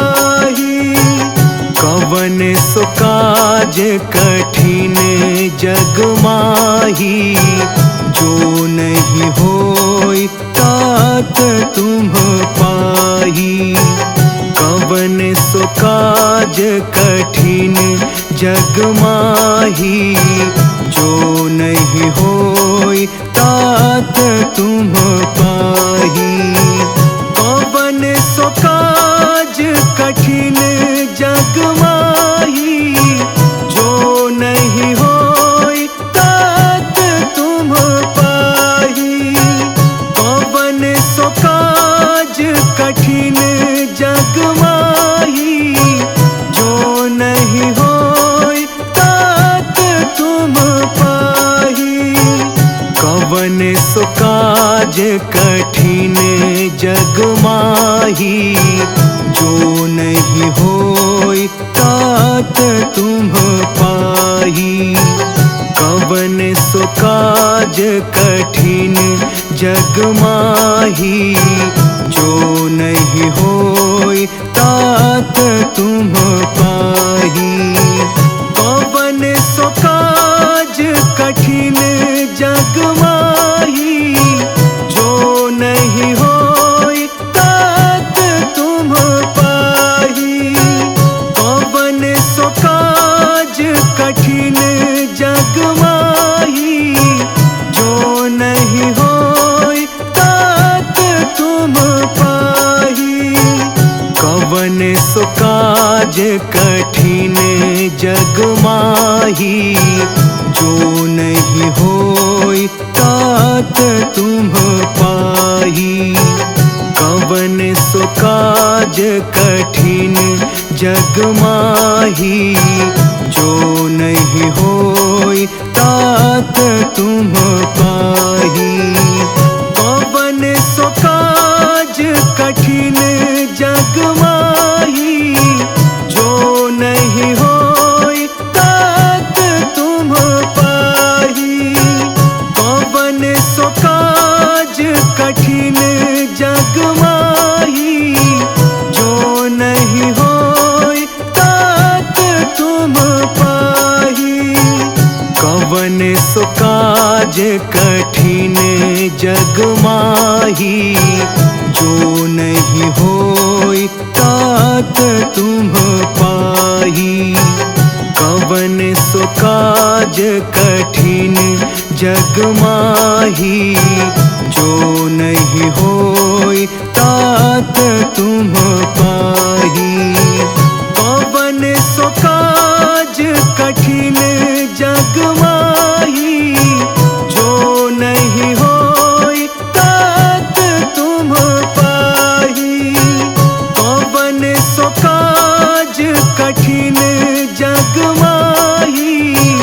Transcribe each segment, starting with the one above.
पाही। कवन सो काज कठिन जग माही, जो नहीं होई तात तुम पाही। कवन सो काज कठिन जग माही, जो नहीं होई तात तुम पाही। कवन सो काज कठिन जग माही, जो नहीं होई तात तुम पाही। कवन सो काज कठिन जग माही, जो नहीं होई तात तुम पाही। कठिन जग माही, जो नहीं होई तात तुम पाही। कवन सो काज कठिन जग माही, जो नहीं होई तात तुम पाही। कवन सो काज कठिन जग माही, जो नहीं होई तात तुम पाही। कवन सो काज कठिन जग माही, जो नहीं होई तात तुम पाही। कवन सो काज कठिन जग माही, जो नहीं होई तात तुम पाही। कवन सो काज कठिन जग माही, जो नहीं होई तात तुम पाही। कवन सो काज कठिन जग माही, जो नहीं होई तात तुम पाही। कवन सो काज कठिन जग माही, जो नहीं होई तात तुम पाही। कवन सो काज कठिन जग माही, जो नहीं होई तात तुम पाही। कवन सो काज कठिन जग माही, जो नहीं होई तात तुम पाही। कवन सो काज कठिन जग माही, जो नहीं होई तात तुम पाही। कवन सो काज कठिन जग माही,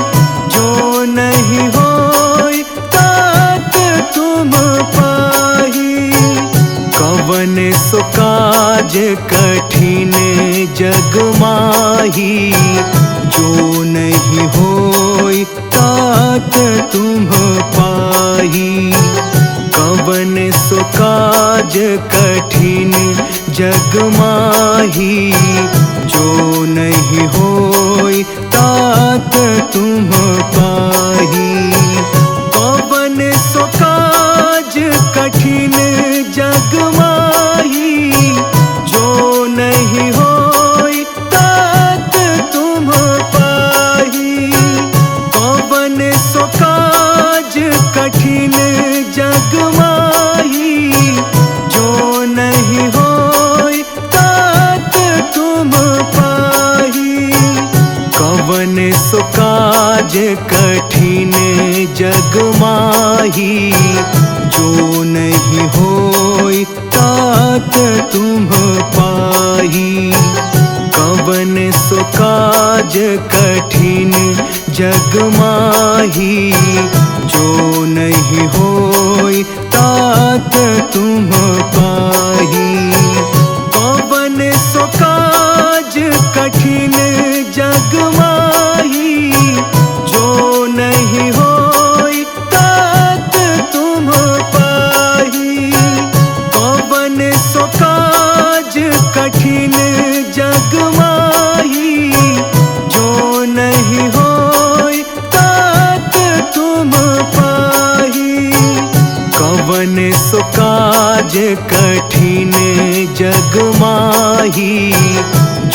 जो नहीं होई तात तुम पाही। कवन सो काज कठिन जग माही, जो नहीं होई तात तुम पाही। कवन सो काज कठिन जग माही, जो नहीं होई तात तुम पाही। कवन सो काज कठिन जग माही, जो नहीं होई तात तुम पाही। कवन सो काज कठिन जग माही, जो नहीं होई तात तुम पाही। कवन सो काज कठिन जग माही, जो नहीं होई तात तुम पाही। कवन सो काज कठिन जग माही, जो नहीं होई तात तुम पाही। कवन सो काज कठिन जग माही, जो नहीं होई तात तुम पाही। कवन सो काज कठिन जग माही, जो नहीं होई तात तुम पाही। कवन सो काज कठिन जग माही,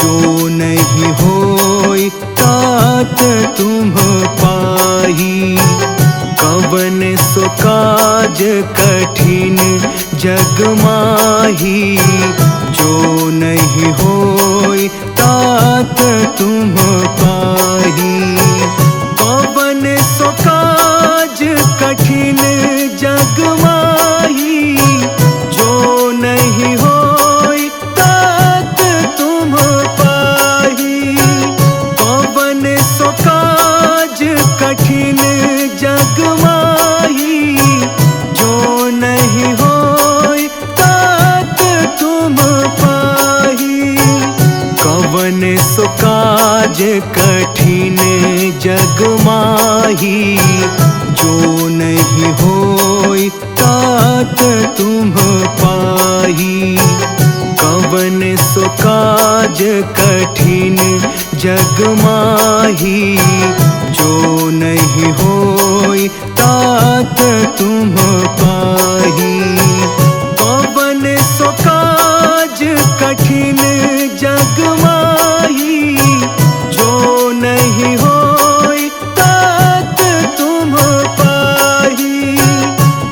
जो नहीं होई तात तुम पाही। कवन सो काज कठिन जग माही, जो नहीं होई तात तुम पाही। कवन सो काज कठिन जग माही, जो नहीं होई तात तुम पाही। कवन सो काज कठिन जग माही, जो नहीं कठिन जग माही, जो नहीं होई तात तुम पाही। कवन सो काज कठिन जग माही, जो नहीं होई तात तुम पाही। कवन सो काज कठिन जग माही, जो नहीं होई तात तुम पाही।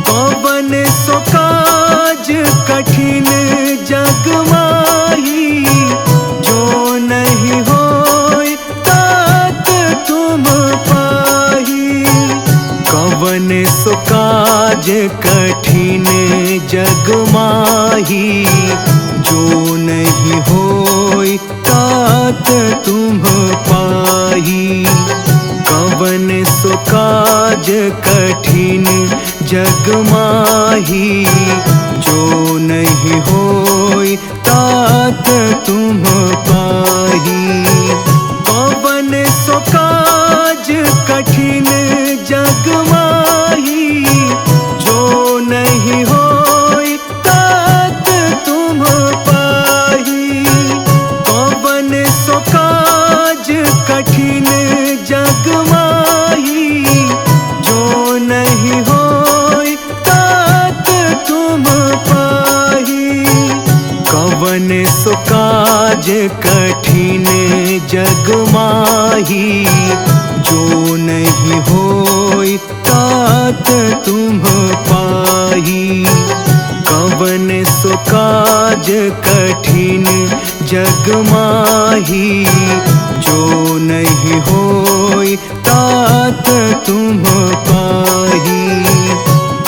कवन सो काज कठिन जग माही, जो नहीं होई तात तुम पाही। कवन सो काज कठिन जग माही, जो नहीं होई तात तुम पाही। कवन सो काज कठिन जग माही, जो नहीं होई तात तुम पाही। कवन सो काज कठिन जग माही, जो नहीं होई तात तुम पाही। कवन सो काज कठिन जग माही, जो नहीं होई तात तुम पाही। कवन सो काज कठिन जग माही, जो नहीं होई तात तुम पाही। कवन सो काज कठिन जग माही, जो नहीं होई तात तुम पाही।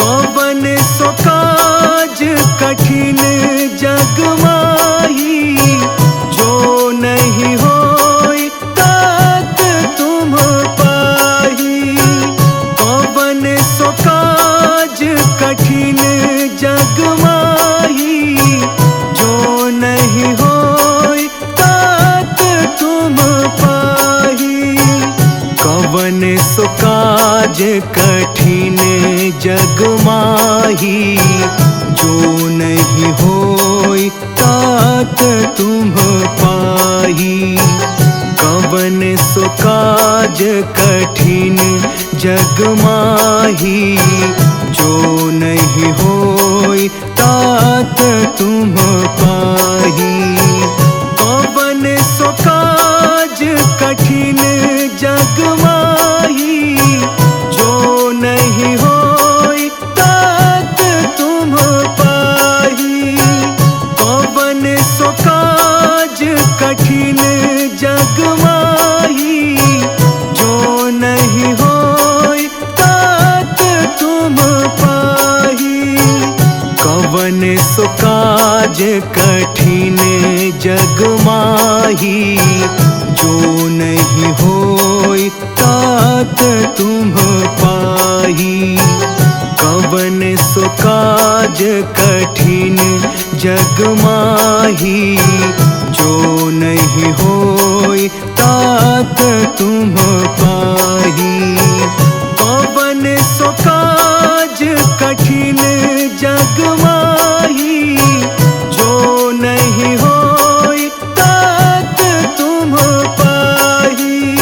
कवन सो काज कठिन जग माही, जो नहीं होई तात तुम पाही। कवन सो काज कठिन जग माही, जो नहीं होई तात तुम पाही। कवन सो काज कठिन जग माही, जो नहीं होई तात तुम पाही। कवन सो काज कठिन जग माही, जो नहीं होई तात तुम पाही। कवन सो काज कठिन जग माही, जो नहीं होई तात तुम पाही। कवन सो काज कठिन जग माही, जो नहीं होई तात तुम पाही। कवन सो काज कठिन जग माही, जो नहीं होई तात तुम पाही। कवन सो काज कठिन जग माही, जो नहीं होई तात तुम पाही। कवन सो काज कठिन जग माही, जो नहीं होई तात तुम पाही।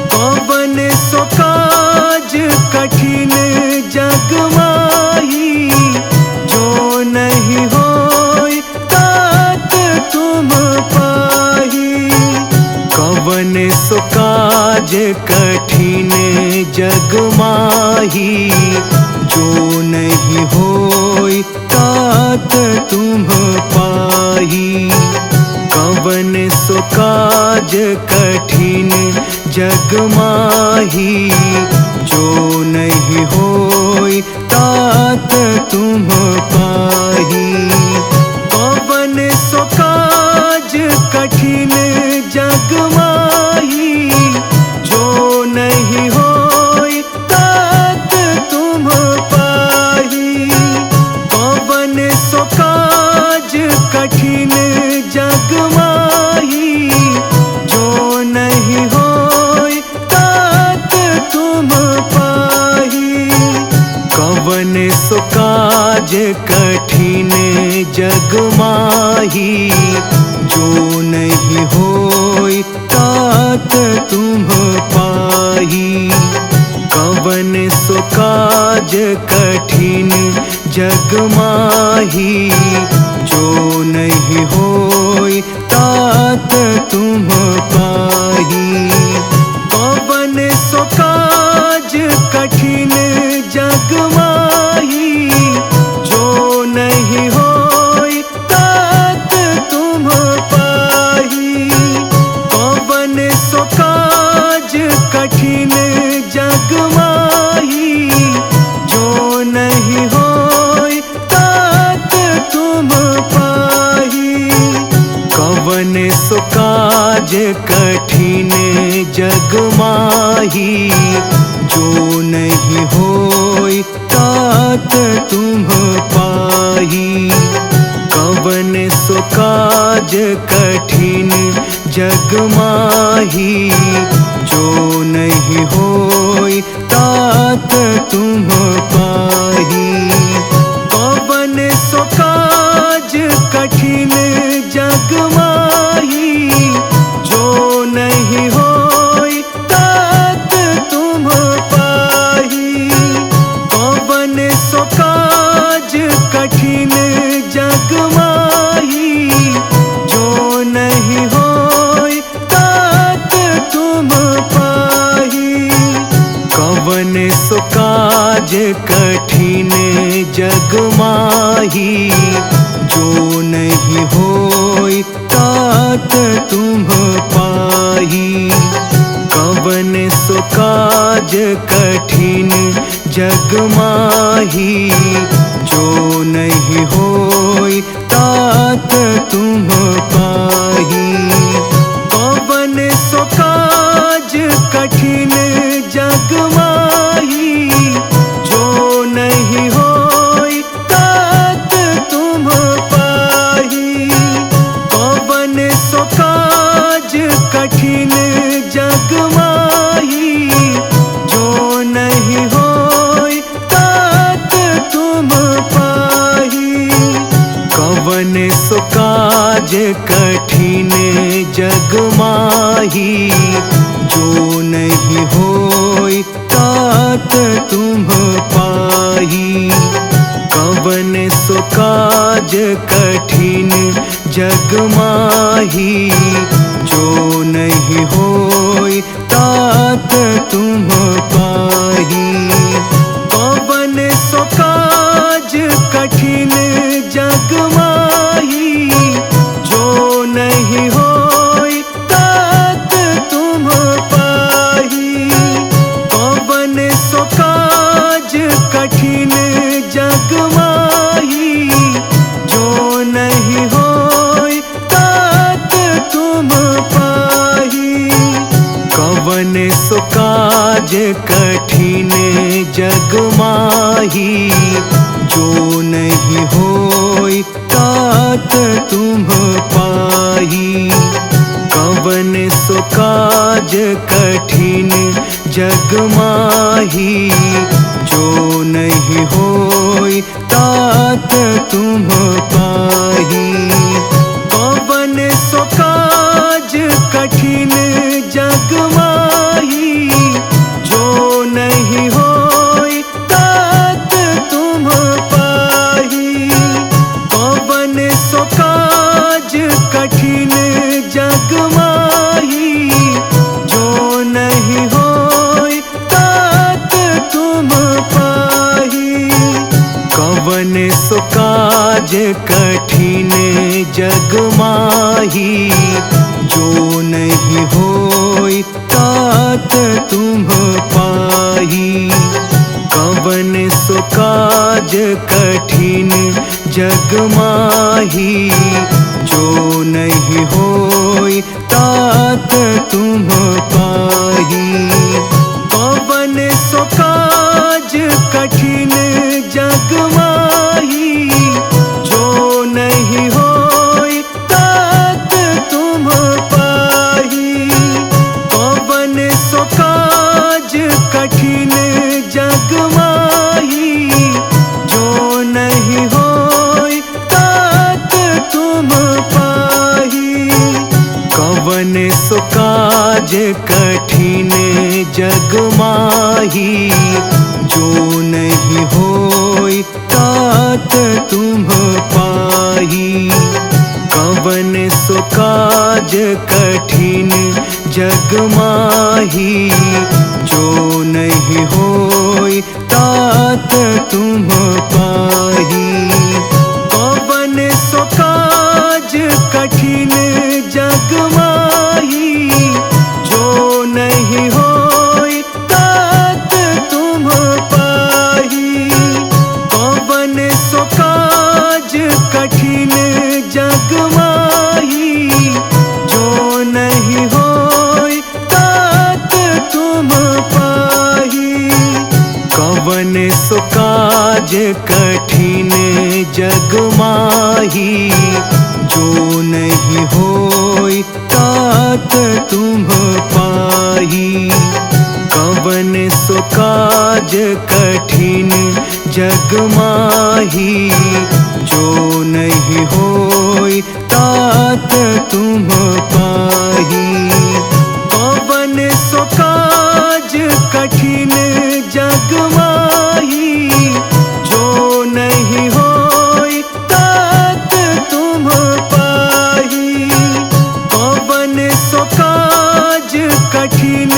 कवन सो काज कठिन जग माही, जो नहीं होई तात तुम पाही। कवन सो काज कठिन जग माही, जो नहीं होई तात तुम पाही। कवन सो काज कठिन जग माही, जो नहीं होई तात तुम पाही। कवन सो काज कठिन जग माही, जो नहीं होई तात तुम पाही। कवन सो काज कठिन जग माही, जो नहीं होई कठिन जग माही, जो नहीं होई तात तुम पाही। कवन सो काज कठिन जग माही, जो नहीं होई तात तुम पाही। कवन सो काज कठिन जग माही, जो नहीं होई तात तुम पाही। कवन सो काज कठिन जग माही, जो नहीं होई तात तुम पाही। कवन सो काज कठिन जग माही, जो नहीं होई तात तुम पाही। कवन सो काज कठिन जग माही, जो नहीं होई तात तुम पाही। कवन सो काज कठिन जग माही, जो नहीं होई तात तुम पाही। कवन सो काज कठिन जग माही, जो नहीं होई तात तुम पाही। कवन सो काज कठिन जग माही, जो नहीं होई तात तुम पाही। कवन सो काज कठिन जग माही, जो नहीं होई तात तुम पाही। कवन सो काज कठिन जग माही, जो नहीं होई तात तुम पाही। कवन सो काज कठिन जग माही, जो नहीं होई तात तुम पाही। कवन सो काज कठिन जग माही, जो नहीं होई तात तुम पाही। कवन सो काज कठिन जग माही, जो नहीं होई तात तुम पाही। कवन सो काज कठिन जग माही, जो नहीं होई तात तुम पाही। कवन सो काज कठिन जग माही, जो नहीं होई तात तुम पाही। कवन सो काज कठिन जग माही, जो नहीं होई तात तुम पाही। कवन सो काज कठिन जग माही, जो नहीं होई तात तुम पाही। कवन सो काज कठिन जग माही, जो नहीं होई तात तुम पाही। कवन सो काज कठिन जग माही, जो नहीं होई तात तुम पाही। कवन सो काज कठिन जग माही, जो नहीं होई तात तुम पाही। कवन सो काज कठिन जग माही, जो नहीं होई तात तुम पाही। कवन सो काज कठिन जग माही, जो नहीं होई तात तुम पाही। कवन सो काज कठिन जग माही, जो नहीं जग माही, जो नहीं होई तात तुम पाही। कवन सो काज कठिन जग माही, जो नहीं होई तात तुम पाही। कवन सो काज कठिन जग माही, जो नहीं होई तात तुम पाही। कवन सो काज कठिन जग माही, जो नहीं होई तात तुम पाही। कवन सो काज कठिन जग माही, जो नहीं होई तात तुम पाही। कवन सो काज कठिन जग माही, जो नहीं होई तात तुम पाही। कवन सो काज कठिन जग माही, जो नहीं होई तात तुम पाही। कवन सो काज कठिन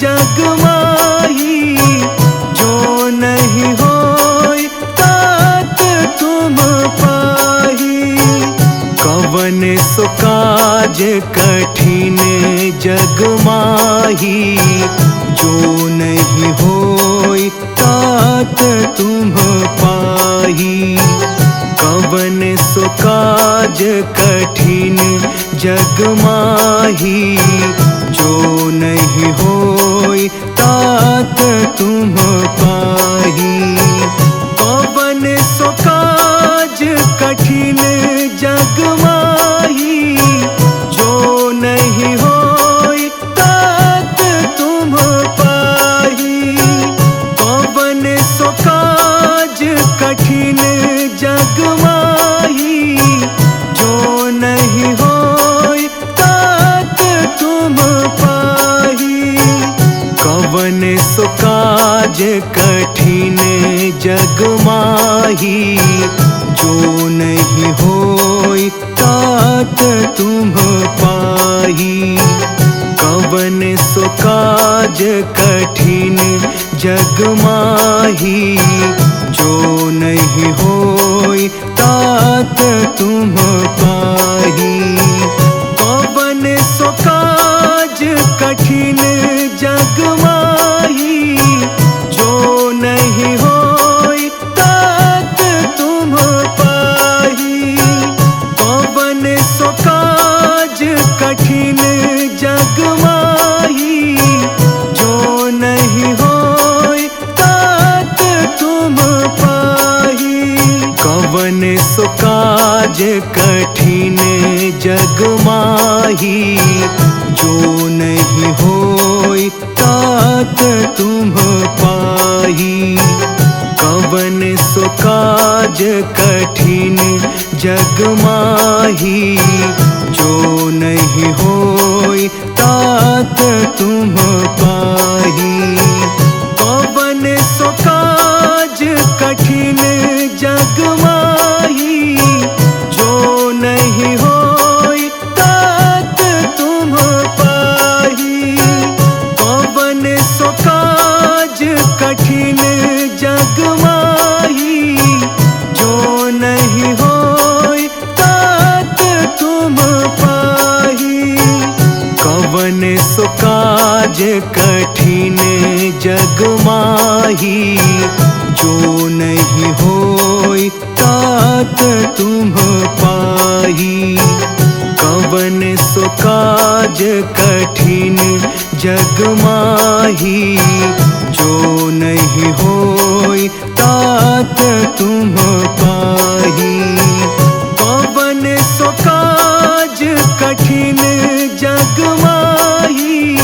जग माही, जो नहीं होई तात तुम पाही। कवन सो काज कठिन जग माही, जो नहीं होई तात तुम पाही। कवन सो काज कठिन जग माही, जो नहीं होई तात तुम पाही। कवन सो काज कठिन जग माही, जो नहीं होई तात तुम पाही। कवन सो काज कठिन जग माही, जो नहीं होई तात तुम पाही। कवन सो काज कठिन जग माही, जो नहीं होई तात तुम पाही। कवन सो काज कठिन जग माही, जो नहीं होई तात तुम पाही। कवन सो काज कठिन जग माही, जो नहीं होई तात तुम पाही। कवन सो काज कठिन जग माही, जो नहीं होई तात तुम पाही। कवन सो काज कठिन जग माही, जो नहीं होई तात तुम पाही। कवन सो काज कठिन जग माही, जो नहीं होई तात तुम पाही। कवन सो काज कठिन जग माही, जो नहीं होई तात तुम पाही। कवन सो काज कठिन जग माही, जो नहीं होई तात तुम पाही। कवन सो काज कठिन जग माही, जो नहीं होई तात तुम पाही। कवन सो काज कठिन जग माही, जो नहीं होई तात तुम पाही। कवन सो काज कठिन जग माही,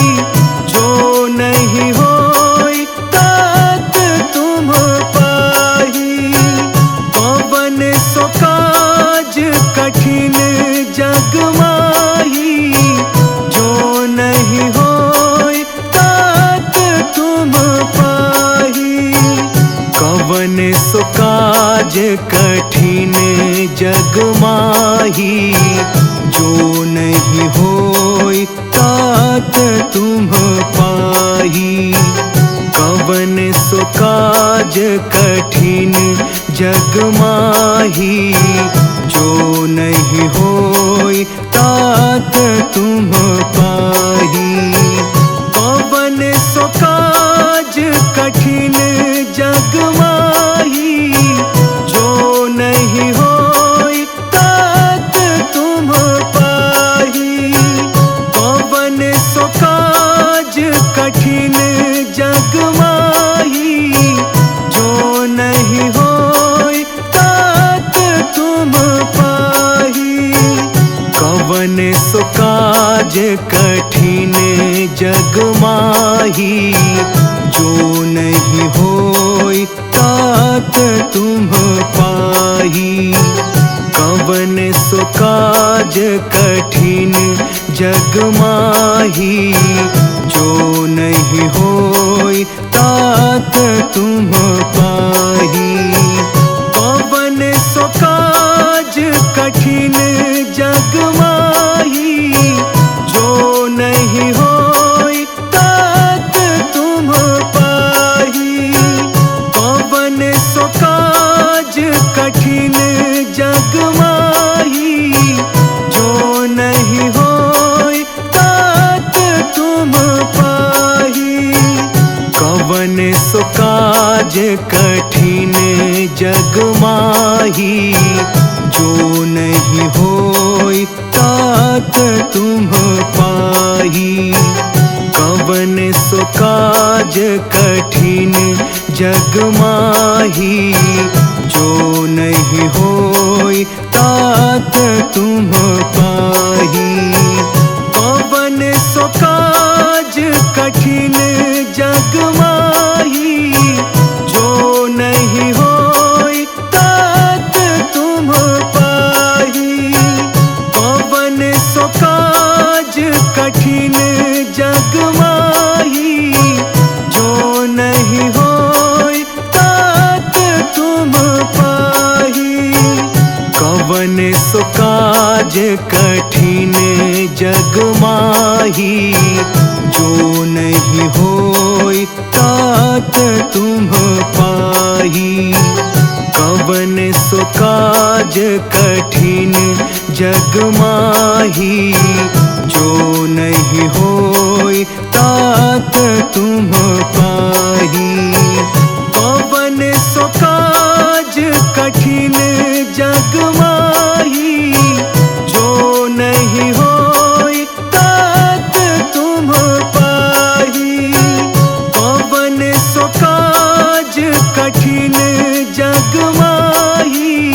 जो नहीं होई तात तुम पाही। कवन सो काज कठिन जग माही, जो नहीं होई तात सो काज कठिन जग माही, जो नहीं होई तात तुम पाही। कवन सो काज कठिन जग माही, जो नहीं होई तात तुम पाही। कवन सो काज कठिन जग माही, जो नहीं होई तात तुम पाही। कवन सो काज कठिन जग माही, जो नहीं होई तात तुम पाही। कवन सो काज कठिन जग माही, जो नहीं होई तात तुम पाही। कवन सो काज कठिन जग माही, जो नहीं होई तात तुम पाही। कवन सो काज कठिन जग माही, जो नहीं होई तात तुम पाही। कवन सो काज कठिन जग माही, जो नहीं होई तात तुम पाही। कवन सो काज कठिन जग माही, जो नहीं होई तात तुम पाही। कवन सो काज कठिन जग माही, जो नहीं होई तात तुम पाही। कवन सो काज कठिन जग माही, जो नहीं होई तात तुम पाही। कवन सो काज कठिन जग माही, जो नहीं होई तात तुम पाही। कवन सो काज कठिन जग माही, जो नहीं होई तात तुम पाही। कवन सो काज कठिन जग माही, जो नहीं होई तात तुम पाही। कवन सो काज कठिन जग माही, जो नहीं होई तात तुम पाही। कवन सो काज कठिन जग माही,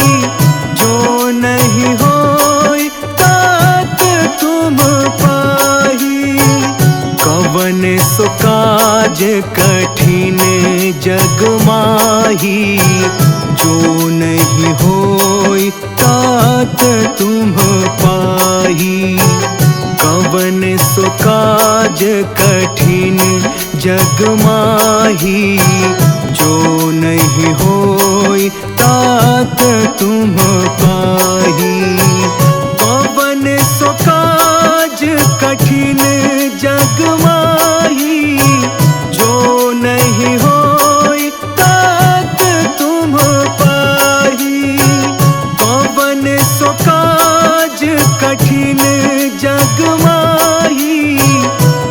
जो नहीं होई तात तुम पाही। कवन सो काज कठिन जग माही, जो नहीं होई तात तुम पाही। कवन सो काज कठिन जग माही, जो नहीं होई तात तुम पाही। कवन सो काज कठिन जग माही, जो नहीं होई तात तुम पाही। कवन सो काज कठिन जग माही,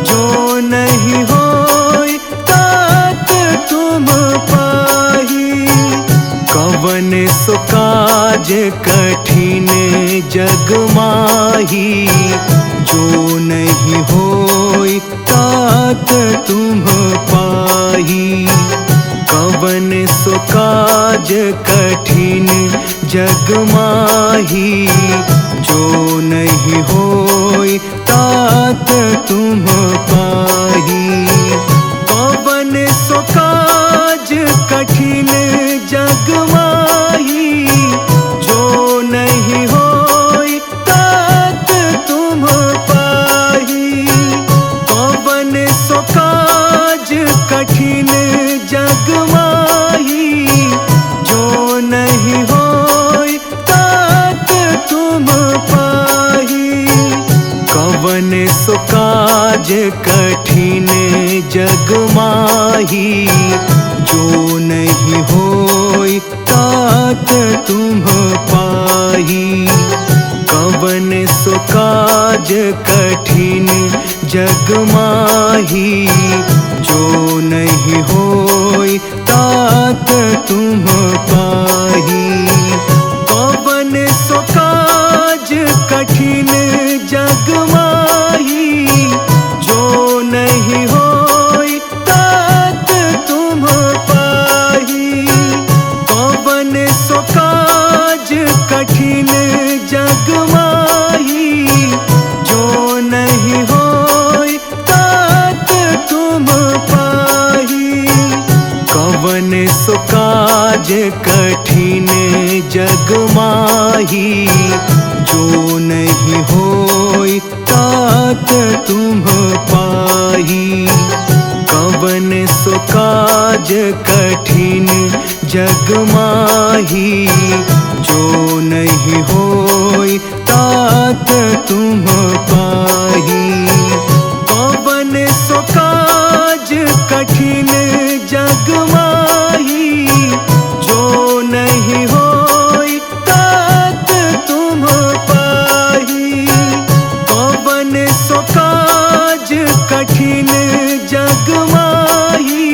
जो नहीं होई तात तुम पाही। कवन सो काज कठिन जग माही, जो नहीं होई तात तुम पाही। कवन सो काज कठिन जग माही, जो नहीं होई तात तुम पाही। कवन सो काज कठिन जग माही, जो नहीं होई तात तुम पाही। कवन सो काज कठिन जग माही, माही, जो नहीं होई तात तुम पाही। कवन सो काज कठिन जग माही, जो नहीं होई तात तुम पाही। कवन सो काज कठिन जग माही, जो नहीं होई तात तुम पाही। कवन सो काज कठिन जग माही, जो नहीं होई तात तुम पाही। कवन सो काज कठिन जग माही, जो नहीं होई तात तुम पाही। कवन सो काज कठिन जग माही, जो नहीं होई तात तुम पाही। कवन सो काज कठिन जग माही, जो नहीं होई तात तुम पाही। कवन सो काज कठिन जग माही,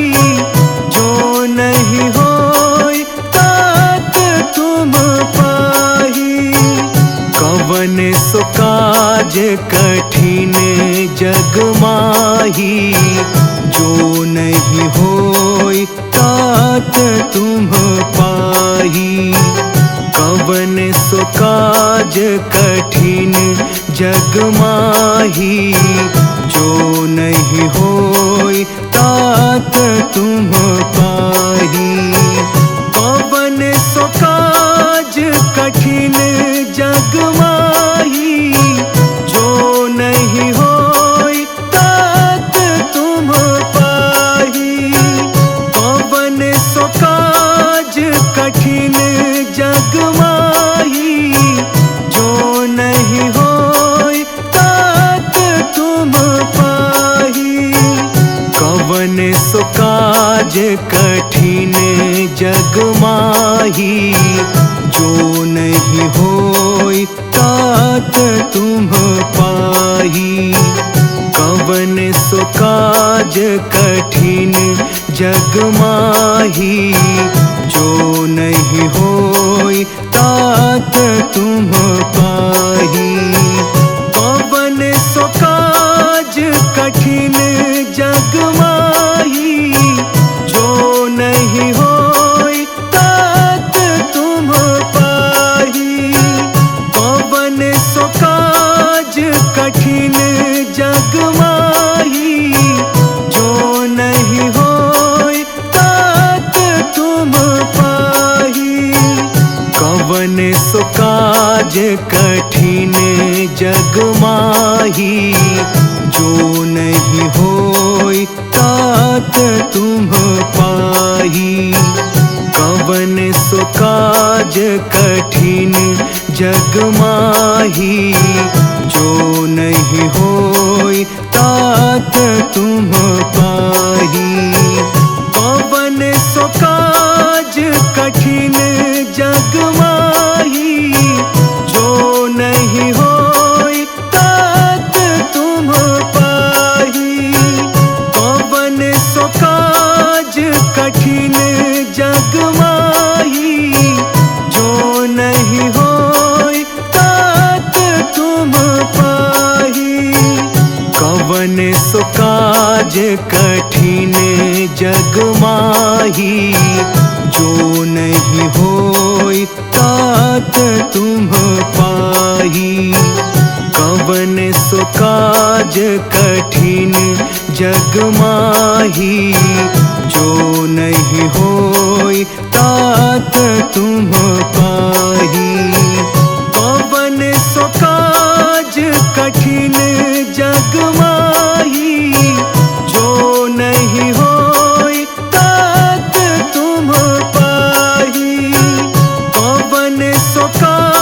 जो नहीं होई तात तुम पाही। कवन सो काज कठिन जग माही, जो नहीं होई तात तुम पाही। कवन सो काज कठिन जग माही, जो नहीं होई तात तुम पाही। कवन सो काज कठिन जग माही, जो नहीं होई तात तुम पाही। कवन सो काज कठिन जग माही, जो नहीं होई तात तुम पाही। कवन सो काज कठिन जग माही, जो नहीं होई तात तुम पाही। कवन सो काज कठिन जग माही, जो नहीं होई तात तुम पाही। कवन सो काज कठिन जग माही, जो नहीं होई तात तुम पाही। कवन सो काज कठिन जग माही, जो नहीं होई तात तुम पाही। कवन सो काज कठिन जग माही, जो नहीं होई तात तुम पाही। कवन सो काज कठिन जग माही, जो नहीं होई तात तुम पाही। कवन सो काज कठिन जग माही, जो नहीं होई तात तुम पाही। कवन सो काज कठिन जग माही, जो नहीं होई तात तुम पाही। कवन सो काज कठिन जग माही, जो नहीं होई तात तुम पाही। कवन सो काज कठिन जग माही, जो नहीं होई तात तुम पाही। कवन सो काज कठिन जग माही, जो नहीं होई तात तुम पाही। कवन सो काज